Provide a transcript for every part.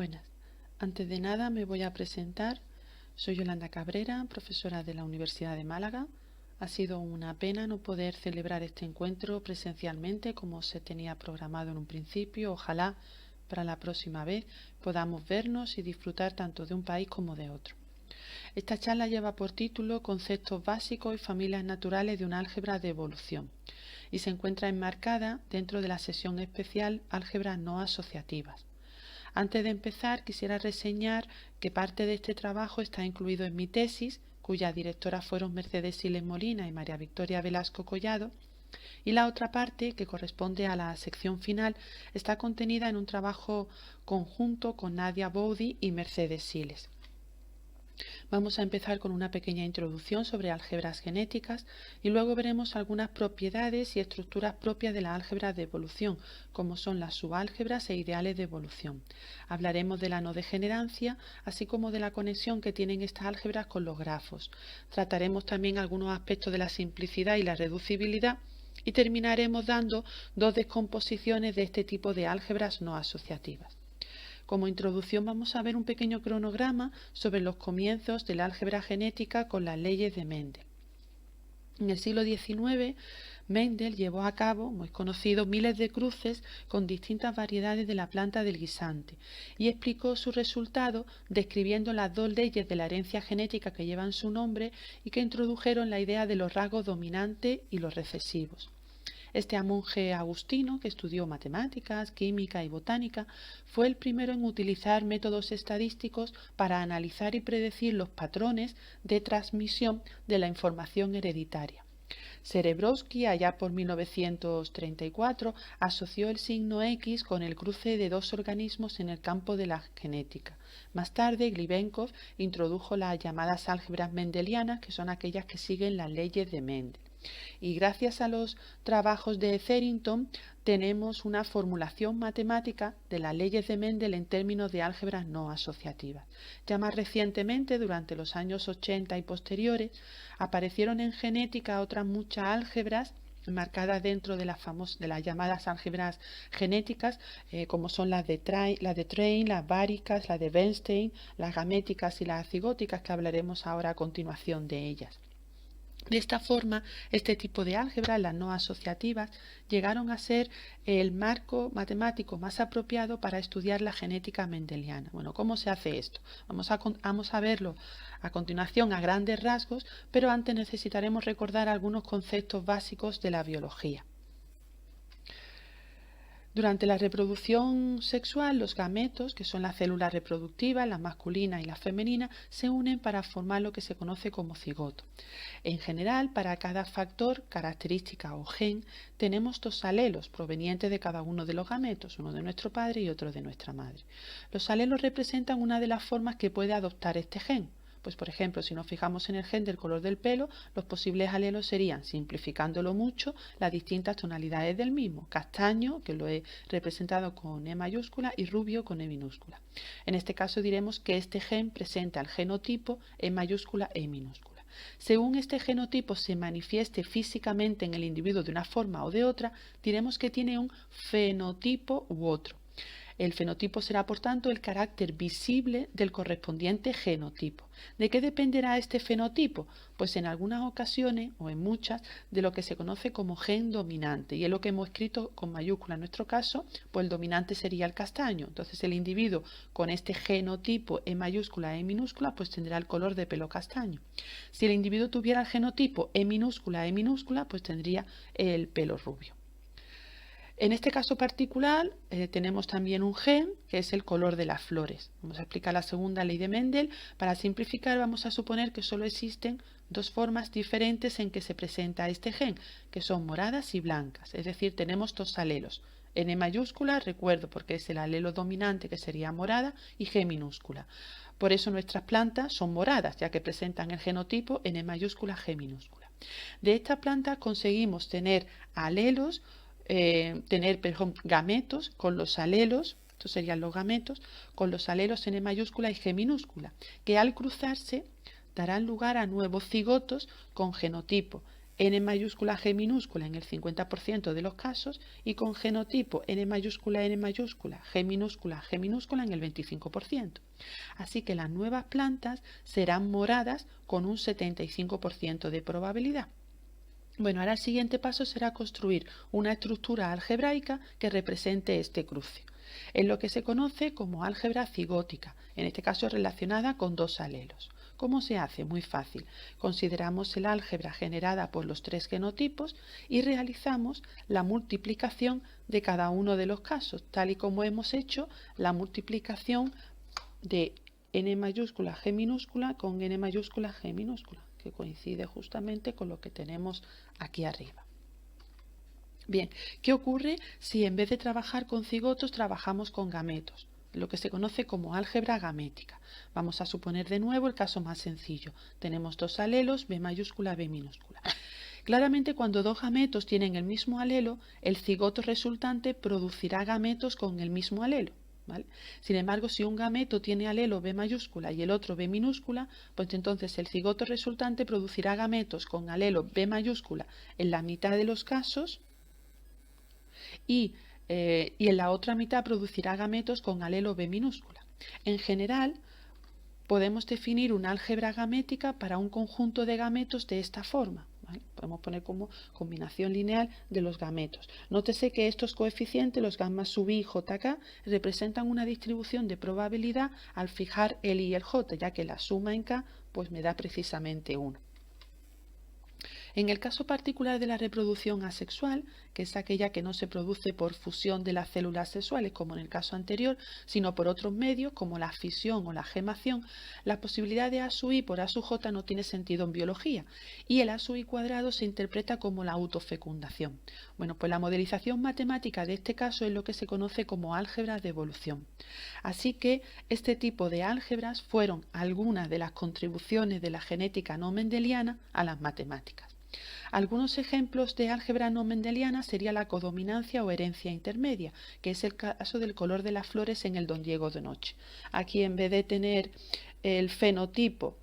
Buenas. Antes de nada me voy a presentar. Soy Yolanda Cabrera, profesora de la Universidad de Málaga. Ha sido una pena no poder celebrar este encuentro presencialmente como se tenía programado en un principio. Ojalá para la próxima vez podamos vernos y disfrutar tanto de un país como de otro. Esta charla lleva por título Conceptos básicos y familias naturales de un álgebra de evolución y se encuentra enmarcada dentro de la sesión especial Álgebras no asociativas. Antes de empezar, quisiera reseñar que parte de este trabajo está incluido en mi tesis, cuyas directoras fueron Mercedes Siles Molina y María Victoria Velasco Collado, y la otra parte, que corresponde a la sección final, está contenida en un trabajo conjunto con Nadia Boudi y Mercedes Siles. Vamos a empezar con una pequeña introducción sobre álgebras genéticas y luego veremos algunas propiedades y estructuras propias de la álgebra de evolución, como son las subálgebras e ideales de evolución. Hablaremos de la no degenerancia, así como de la conexión que tienen estas álgebras con los grafos. Trataremos también algunos aspectos de la simplicidad y la reducibilidad y terminaremos dando dos descomposiciones de este tipo de álgebras no asociativas. Como introducción vamos a ver un pequeño cronograma sobre los comienzos de la álgebra genética con las leyes de Mendel. En el siglo XIX, Mendel llevó a cabo, muy conocido, miles de cruces con distintas variedades de la planta del guisante y explicó su resultado describiendo las dos leyes de la herencia genética que llevan su nombre y que introdujeron la idea de los rasgos dominantes y los recesivos. Este monje agustino, que estudió matemáticas, química y botánica, fue el primero en utilizar métodos estadísticos para analizar y predecir los patrones de transmisión de la información hereditaria. Zerebrowski, allá por 1934, asoció el signo X con el cruce de dos organismos en el campo de la genética. Más tarde, Glibenkov introdujo las llamadas álgebras mendelianas, que son aquellas que siguen las leyes de Mendel. Y gracias a los trabajos de Etherington tenemos una formulación matemática de las leyes de Mendel en términos de álgebras no asociativas. Ya más recientemente, durante los años 80 y posteriores, aparecieron en genética otras muchas álgebras marcadas dentro de las llamadas álgebras genéticas, como son las de Train, las báricas, las de Bernstein, las gaméticas y las cigóticas, que hablaremos ahora a continuación de ellas. De esta forma, este tipo de álgebras, las no asociativas, llegaron a ser el marco matemático más apropiado para estudiar la genética mendeliana. Bueno, ¿cómo se hace esto? Vamos a verlo a continuación a grandes rasgos, pero antes necesitaremos recordar algunos conceptos básicos de la biología. Durante la reproducción sexual, los gametos, que son las células reproductivas, las masculinas y las femeninas, se unen para formar lo que se conoce como cigoto. En general, para cada factor, característica o gen, tenemos dos alelos provenientes de cada uno de los gametos, uno de nuestro padre y otro de nuestra madre. Los alelos representan una de las formas que puede adoptar este gen. Pues por ejemplo, si nos fijamos en el gen del color del pelo, los posibles alelos serían, simplificándolo mucho, las distintas tonalidades del mismo. Castaño, que lo he representado con E mayúscula, y rubio con E minúscula. En este caso diremos que este gen presenta el genotipo E mayúscula, E minúscula. Según este genotipo se manifieste físicamente en el individuo de una forma o de otra, diremos que tiene un fenotipo u otro. El fenotipo será, por tanto, el carácter visible del correspondiente genotipo. ¿De qué dependerá este fenotipo? Pues en algunas ocasiones, o en muchas, de lo que se conoce como gen dominante. Y es lo que hemos escrito con mayúscula en nuestro caso, pues el dominante sería el castaño. Entonces el individuo con este genotipo E mayúscula, E minúscula, pues tendrá el color de pelo castaño. Si el individuo tuviera el genotipo E minúscula, pues tendría el pelo rubio. En este caso particular tenemos también un gen que es el color de las flores. Vamos a explicar la segunda ley de Mendel. Para simplificar vamos a suponer que solo existen dos formas diferentes en que se presenta este gen, que son moradas y blancas. Es decir, tenemos dos alelos. N mayúscula, recuerdo, porque es el alelo dominante que sería morada, y G minúscula. Por eso nuestras plantas son moradas, ya que presentan el genotipo N mayúscula, G minúscula. De estas plantas conseguimos tener alelos, gametos con los alelos, estos serían los gametos, con los alelos N mayúscula y G minúscula, que al cruzarse darán lugar a nuevos cigotos con genotipo n mayúscula G minúscula en el 50% de los casos y con genotipo n mayúscula G minúscula en el 25%. Así que las nuevas plantas serán moradas con un 75% de probabilidad. Bueno, ahora el siguiente paso será construir una estructura algebraica que represente este cruce. Es lo que se conoce como álgebra cigótica, en este caso relacionada con dos alelos. ¿Cómo se hace? Muy fácil. Consideramos el álgebra generada por los tres genotipos y realizamos la multiplicación de cada uno de los casos, tal y como hemos hecho la multiplicación de n mayúscula G minúscula con n mayúscula G minúscula, que coincide justamente con lo que tenemos aquí arriba. Bien, ¿qué ocurre si en vez de trabajar con cigotos trabajamos con gametos? Lo que se conoce como álgebra gamética. Vamos a suponer de nuevo el caso más sencillo. Tenemos dos alelos, B mayúscula, B minúscula. Claramente, cuando dos gametos tienen el mismo alelo, el cigoto resultante producirá gametos con el mismo alelo, ¿vale? Sin embargo, si un gameto tiene alelo B mayúscula y el otro B minúscula, pues entonces el cigoto resultante producirá gametos con alelo B mayúscula en la mitad de los casos y en la otra mitad producirá gametos con alelo B minúscula. En general, podemos definir una álgebra gamética para un conjunto de gametos de esta forma, ¿vale? Podemos poner como combinación lineal de los gametos. Nótese que estos coeficientes, los gamma sub i, jk, representan una distribución de probabilidad al fijar el i y el j, ya que la suma en k pues me da precisamente 1. En el caso particular de la reproducción asexual, que es aquella que no se produce por fusión de las células sexuales, como en el caso anterior, sino por otros medios, como la fisión o la gemación, la posibilidad de A sub i por A sub j no tiene sentido en biología, y el A sub i cuadrado se interpreta como la autofecundación. Bueno, pues la modelización matemática de este caso es lo que se conoce como álgebra de evolución. Así que este tipo de álgebras fueron algunas de las contribuciones de la genética no mendeliana a las matemáticas. Algunos ejemplos de álgebra no mendeliana sería la codominancia o herencia intermedia, que es el caso del color de las flores en el Don Diego de noche. Aquí, en vez de tener el fenotipo,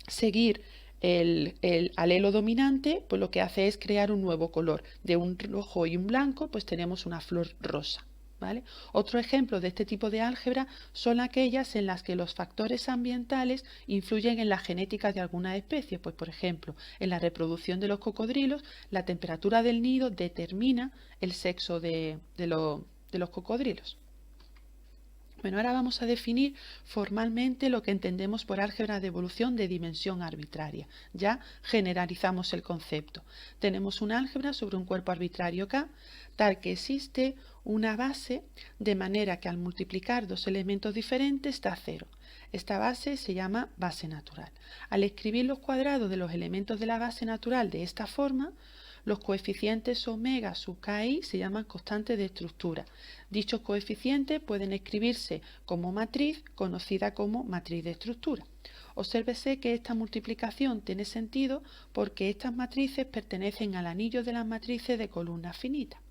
seguir el alelo dominante, pues lo que hace es crear un nuevo color. De un rojo y un blanco, pues tenemos una flor rosa, ¿vale? Otro ejemplo de este tipo de álgebra son aquellas en las que los factores ambientales influyen en la genética de alguna especie. Pues, por ejemplo, en la reproducción de los cocodrilos, la temperatura del nido determina el sexo de los cocodrilos. Bueno, ahora vamos a definir formalmente lo que entendemos por álgebra de evolución de dimensión arbitraria. Ya generalizamos el concepto. Tenemos una álgebra sobre un cuerpo arbitrario K, tal que existe una base, de manera que al multiplicar dos elementos diferentes da 0. Esta base se llama base natural. Al escribir los cuadrados de los elementos de la base natural de esta forma, los coeficientes omega sub ki se llaman constantes de estructura. Dichos coeficientes pueden escribirse como matriz, conocida como matriz de estructura. Obsérvese que esta multiplicación tiene sentido porque estas matrices pertenecen al anillo de las matrices de columna finita.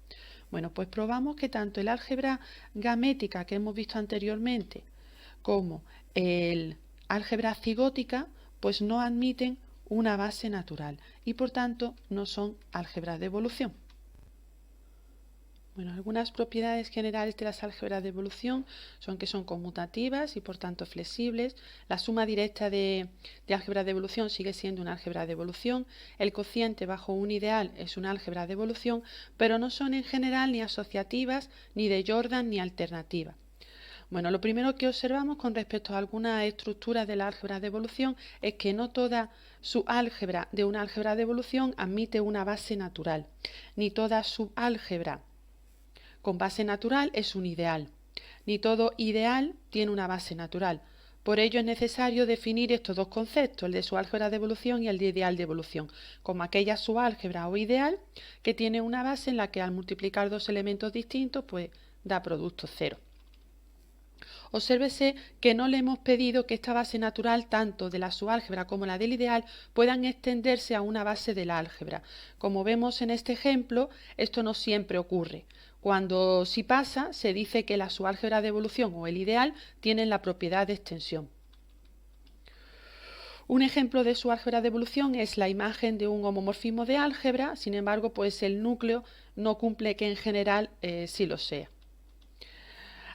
Bueno, pues probamos que tanto el álgebra gamética que hemos visto anteriormente como el álgebra cigótica pues no admiten una base natural y por tanto no son álgebras de evolución. Bueno, algunas propiedades generales de las álgebras de evolución son que son conmutativas y por tanto flexibles. La suma directa de álgebras de evolución sigue siendo una álgebra de evolución. El cociente bajo un ideal es una álgebra de evolución, pero no son en general ni asociativas, ni de Jordan, ni alternativas. Bueno, lo primero que observamos con respecto a algunas estructuras de la álgebra de evolución es que no toda subálgebra de una álgebra de evolución admite una base natural, ni toda subálgebra con base natural es un ideal, ni todo ideal tiene una base natural. Por ello es necesario definir estos dos conceptos, el de subálgebra de evolución y el de ideal de evolución, como aquella subálgebra o ideal que tiene una base en la que al multiplicar dos elementos distintos pues da producto cero. Obsérvese que no le hemos pedido que esta base natural, tanto de la subálgebra como la del ideal, puedan extenderse a una base de la álgebra. Como vemos en este ejemplo, esto no siempre ocurre. Cuando sí pasa, se dice que la subálgebra de evolución o el ideal tienen la propiedad de extensión. Un ejemplo de su álgebra de evolución es la imagen de un homomorfismo de álgebra, sin embargo, pues el núcleo no cumple que en general sí lo sea.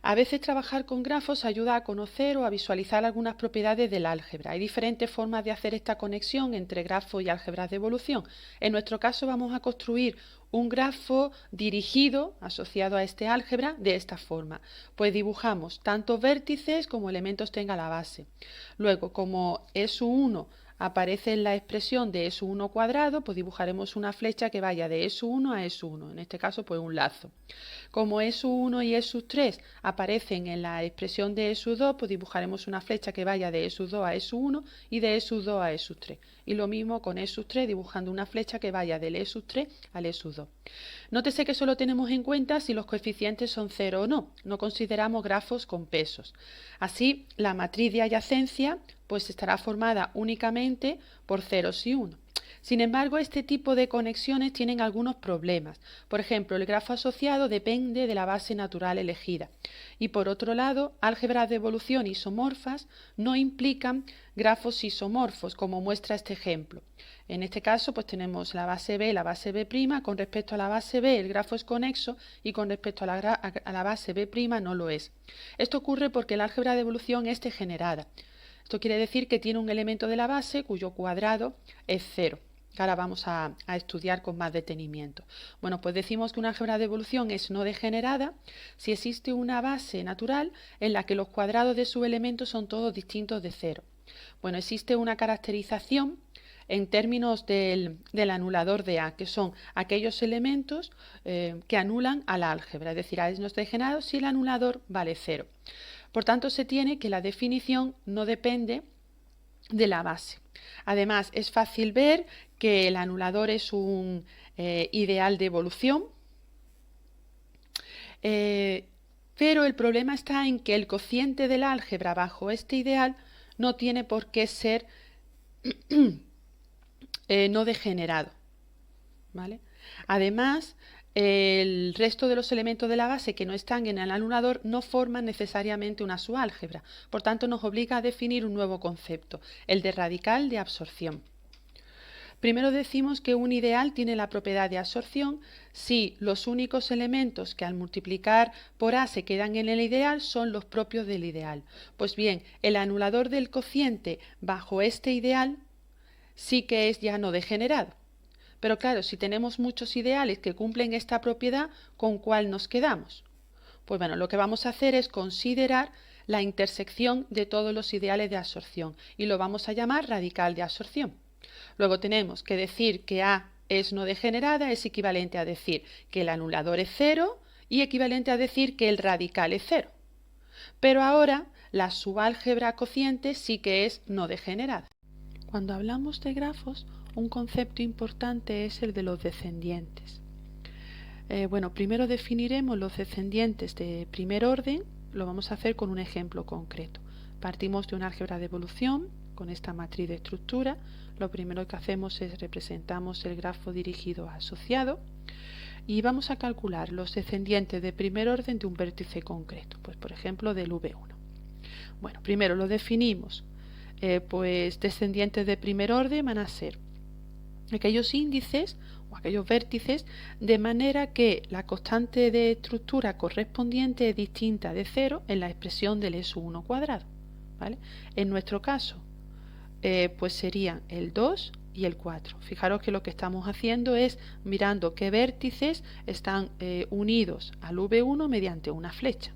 A veces trabajar con grafos ayuda a conocer o a visualizar algunas propiedades del álgebra. Hay diferentes formas de hacer esta conexión entre grafos y álgebras de evolución. En nuestro caso vamos a construir un grafo dirigido asociado a este álgebra de esta forma. Pues dibujamos tanto vértices como elementos tenga la base. Luego, como SU1 aparece en la expresión de SU1 cuadrado, pues dibujaremos una flecha que vaya de SU1 a SU1, en este caso pues un lazo. Como SU1 y SU3 aparecen en la expresión de SU2, pues dibujaremos una flecha que vaya de SU2 a SU1 y de SU2 a SU3. Y lo mismo con SU3, dibujando una flecha que vaya del SU3 al SU2. Nótese que solo tenemos en cuenta si los coeficientes son 0 o no. No consideramos grafos con pesos. Así, la matriz de adyacencia pues estará formada únicamente por ceros y unos. Sin embargo, este tipo de conexiones tienen algunos problemas. Por ejemplo, el grafo asociado depende de la base natural elegida. Y por otro lado, álgebras de evolución isomorfas no implican grafos isomorfos, como muestra este ejemplo. En este caso, pues tenemos la base B', con respecto a la base B el grafo es conexo y con respecto a la base B' no lo es. Esto ocurre porque el álgebra de evolución es degenerada. Esto quiere decir que tiene un elemento de la base cuyo cuadrado es 0. Ahora vamos a estudiar con más detenimiento. Bueno, pues decimos que una álgebra de evolución es no degenerada si existe una base natural en la que los cuadrados de sus elementos son todos distintos de 0. Bueno, existe una caracterización en términos del anulador de A, que son aquellos elementos que anulan a la álgebra, es decir, A es no degenerado si el anulador vale 0. Por tanto, se tiene que la definición no depende de la base. Además, es fácil ver que el anulador es un ideal de evolución, pero el problema está en que el cociente del álgebra bajo este ideal no tiene por qué ser no degenerado, ¿vale? Además, el resto de los elementos de la base que no están en el anulador no forman necesariamente una subálgebra. Por tanto, nos obliga a definir un nuevo concepto, el de radical de absorción. Primero decimos que un ideal tiene la propiedad de absorción si los únicos elementos que al multiplicar por A se quedan en el ideal son los propios del ideal. Pues bien, el anulador del cociente bajo este ideal sí que es ya no degenerado. Pero claro, si tenemos muchos ideales que cumplen esta propiedad, ¿con cuál nos quedamos? Pues bueno, lo que vamos a hacer es considerar la intersección de todos los ideales de absorción y lo vamos a llamar radical de absorción. Luego tenemos que decir que A es no degenerada, es equivalente a decir que el anulador es 0 y equivalente a decir que el radical es 0. Pero ahora la subálgebra cociente sí que es no degenerada. Cuando hablamos de grafos, un concepto importante es el de los descendientes. Bueno, primero definiremos los descendientes de primer orden, lo vamos a hacer con un ejemplo concreto. Partimos de un álgebra de evolución con esta matriz de estructura. Lo primero que hacemos es representamos el grafo dirigido a asociado y vamos a calcular los descendientes de primer orden de un vértice concreto, pues por ejemplo del V1. Bueno, primero lo definimos, pues descendientes de primer orden van a ser aquellos índices o aquellos vértices de manera que la constante de estructura correspondiente es distinta de 0 en la expresión del SU1 cuadrado, ¿vale? En nuestro caso, pues serían el 2 y el 4. Fijaros que lo que estamos haciendo es mirando qué vértices están unidos al V1 mediante una flecha.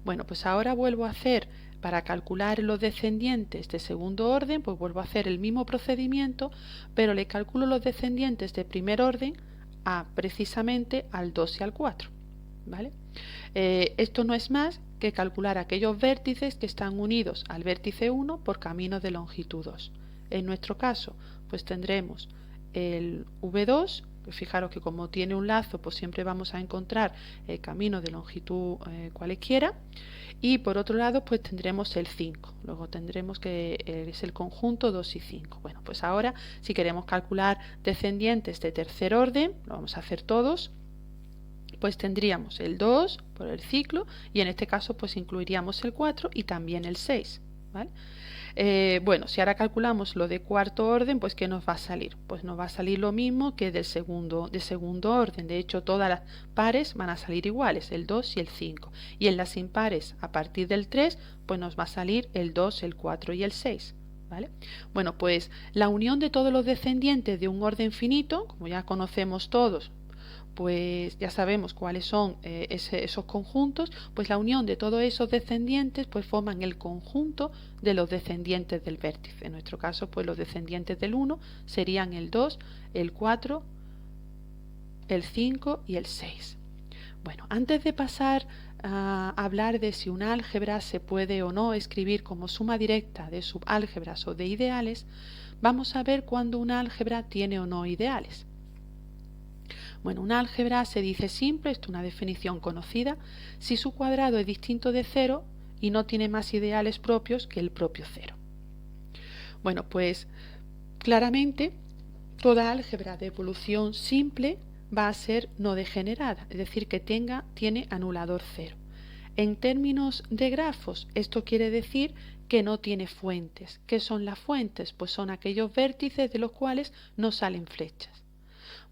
Bueno, pues ahora vuelvo a hacer, para calcular los descendientes de segundo orden, pues vuelvo a hacer el mismo procedimiento, pero le calculo los descendientes de primer orden precisamente al 2 y al 4. ¿Vale? Esto no es más que calcular aquellos vértices que están unidos al vértice 1 por caminos de longitud 2. En nuestro caso, pues tendremos el V2, que fijaros que como tiene un lazo, pues siempre vamos a encontrar caminos de longitud cualesquiera. Y por otro lado, pues tendremos el 5. Luego tendremos que es el conjunto 2 y 5. Bueno, pues ahora, si queremos calcular descendientes de tercer orden, lo vamos a hacer todos, pues tendríamos el 2 por el ciclo y en este caso pues incluiríamos el 4 y también el 6. ¿vale? Bueno, si ahora calculamos lo de cuarto orden, pues ¿qué nos va a salir? Pues nos va a salir lo mismo que de segundo orden. De hecho, todas las pares van a salir iguales, el 2 y el 5. Y en las impares, a partir del 3, pues nos va a salir el 2, el 4 y el 6. ¿Vale? Bueno, pues la unión de todos los descendientes de un orden finito, como ya conocemos todos, pues ya sabemos cuáles son esos conjuntos, pues la unión de todos esos descendientes pues forman el conjunto de los descendientes del vértice. En nuestro caso, pues los descendientes del 1 serían el 2, el 4, el 5 y el 6. Bueno, antes de pasar a hablar de si una álgebra se puede o no escribir como suma directa de subálgebras o de ideales, vamos a ver cuándo una álgebra tiene o no ideales. Bueno, una álgebra se dice simple, esto es una definición conocida, si su cuadrado es distinto de cero y no tiene más ideales propios que el propio cero. Bueno, pues claramente toda álgebra de evolución simple va a ser no degenerada, es decir, que tiene anulador cero. En términos de grafos, esto quiere decir que no tiene fuentes. ¿Qué son las fuentes? Pues son aquellos vértices de los cuales no salen flechas.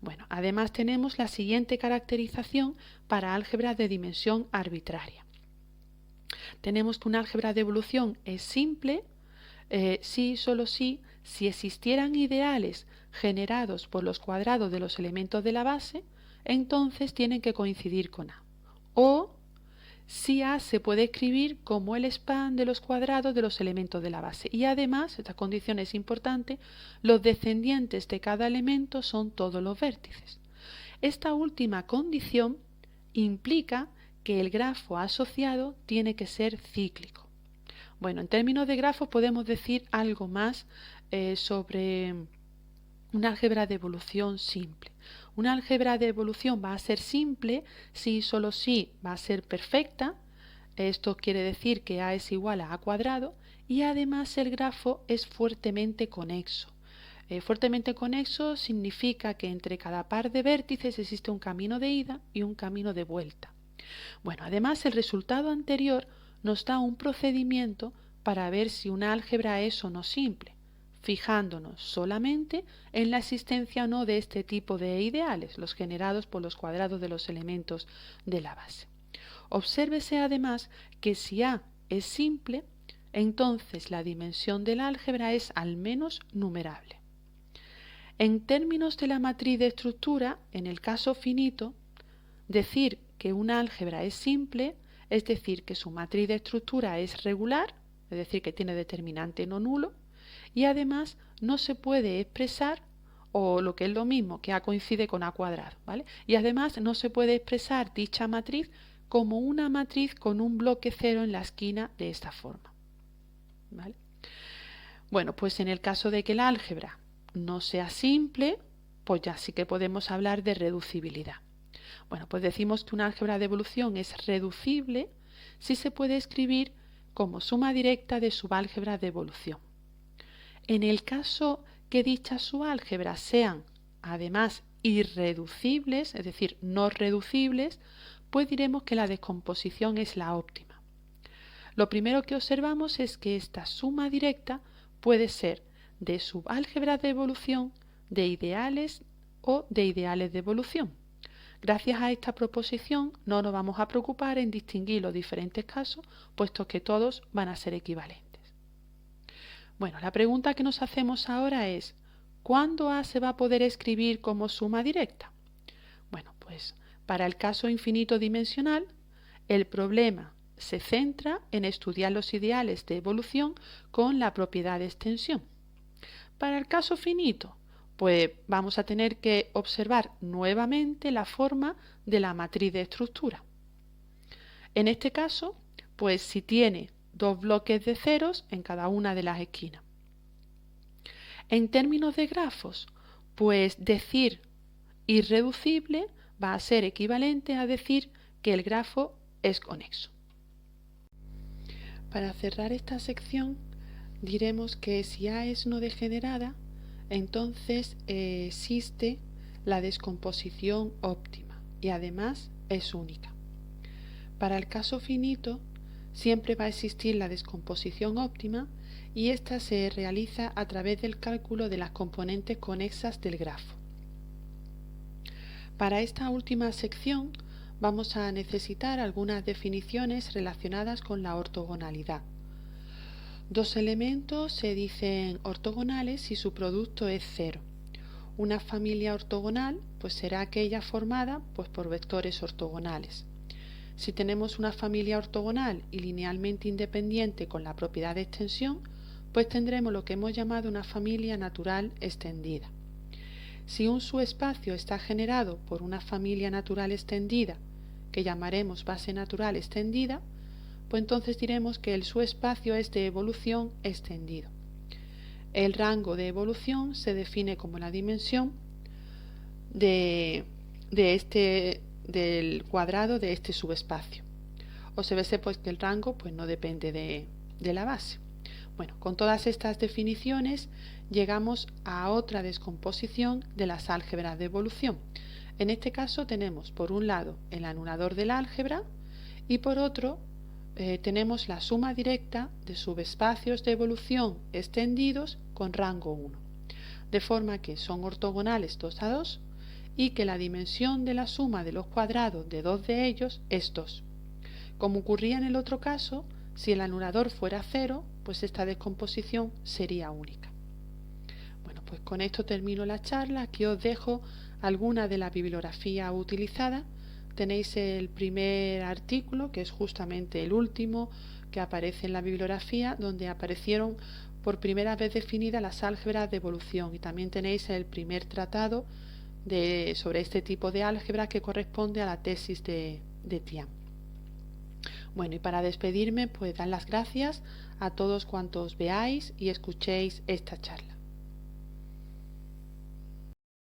Bueno, además tenemos la siguiente caracterización para álgebras de dimensión arbitraria. Tenemos que una álgebra de evolución es simple si, solo si existieran ideales generados por los cuadrados de los elementos de la base, entonces tienen que coincidir con A. O si A se puede escribir como el span de los cuadrados de los elementos de la base. Y además, esta condición es importante, los descendientes de cada elemento son todos los vértices. Esta última condición implica que el grafo asociado tiene que ser cíclico. Bueno, en términos de grafos podemos decir algo más sobre una álgebra de evolución simple. Una álgebra de evolución va a ser simple si solo si va a ser perfecta. Esto quiere decir que A es igual a A cuadrado y además el grafo es fuertemente conexo. Fuertemente conexo significa que entre cada par de vértices existe un camino de ida y un camino de vuelta. Bueno, además el resultado anterior nos da un procedimiento para ver si una álgebra es o no simple, fijándonos solamente en la existencia o no de este tipo de ideales, los generados por los cuadrados de los elementos de la base. Obsérvese además que si A es simple, entonces la dimensión del álgebra es al menos numerable. En términos de la matriz de estructura, en el caso finito, decir que una álgebra es simple es decir que su matriz de estructura es regular, es decir que tiene determinante no nulo, y además no se puede expresar, o lo que es lo mismo, que A coincide con A cuadrado, ¿vale? Y además no se puede expresar dicha matriz como una matriz con un bloque cero en la esquina de esta forma, ¿vale? Bueno, pues en el caso de que la álgebra no sea simple, pues ya sí que podemos hablar de reducibilidad. Bueno, pues decimos que una álgebra de evolución es reducible si se puede escribir como suma directa de subálgebras de evolución. En el caso que dichas subálgebras sean además irreducibles, es decir, no reducibles, pues diremos que la descomposición es la óptima. Lo primero que observamos es que esta suma directa puede ser de subálgebras de evolución, de ideales o de ideales de evolución. Gracias a esta proposición no nos vamos a preocupar en distinguir los diferentes casos, puesto que todos van a ser equivalentes. Bueno, la pregunta que nos hacemos ahora es, ¿cuándo A se va a poder escribir como suma directa? Bueno, pues para el caso infinito dimensional, el problema se centra en estudiar los ideales de evolución con la propiedad de extensión. Para el caso finito, pues vamos a tener que observar nuevamente la forma de la matriz de estructura. En este caso, pues si tiene dos bloques de ceros en cada una de las esquinas. En términos de grafos, pues decir irreducible va a ser equivalente a decir que el grafo es conexo. Para cerrar esta sección, diremos que si A es no degenerada, entonces existe la descomposición óptima y además es única. Para el caso finito, siempre va a existir la descomposición óptima y esta se realiza a través del cálculo de las componentes conexas del grafo. Para esta última sección vamos a necesitar algunas definiciones relacionadas con la ortogonalidad. Dos elementos se dicen ortogonales si su producto es cero. Una familia ortogonal pues será aquella formada pues por vectores ortogonales. Si tenemos una familia ortogonal y linealmente independiente con la propiedad de extensión, pues tendremos lo que hemos llamado una familia natural extendida. Si un subespacio está generado por una familia natural extendida, que llamaremos base natural extendida, pues entonces diremos que el subespacio es de evolución extendido. El rango de evolución se define como la dimensión del cuadrado de este subespacio. Observe pues que el rango pues no depende de la base. Bueno, con todas estas definiciones llegamos a otra descomposición de las álgebras de evolución. En este caso tenemos por un lado el anulador del álgebra y por otro tenemos la suma directa de subespacios de evolución extendidos con rango 1, de forma que son ortogonales 2 a 2 y que la dimensión de la suma de los cuadrados de dos de ellos es 2. Como ocurría en el otro caso, si el anulador fuera 0, pues esta descomposición sería única. Bueno, pues con esto termino la charla. Aquí os dejo alguna de la bibliografía utilizada. Tenéis el primer artículo, que es justamente el último que aparece en la bibliografía, donde aparecieron por primera vez definidas las álgebras de evolución, y también tenéis el primer tratado sobre este tipo de álgebra que corresponde a la tesis de Tian. Bueno, y para despedirme, pues dar las gracias a todos cuantos veáis y escuchéis esta charla.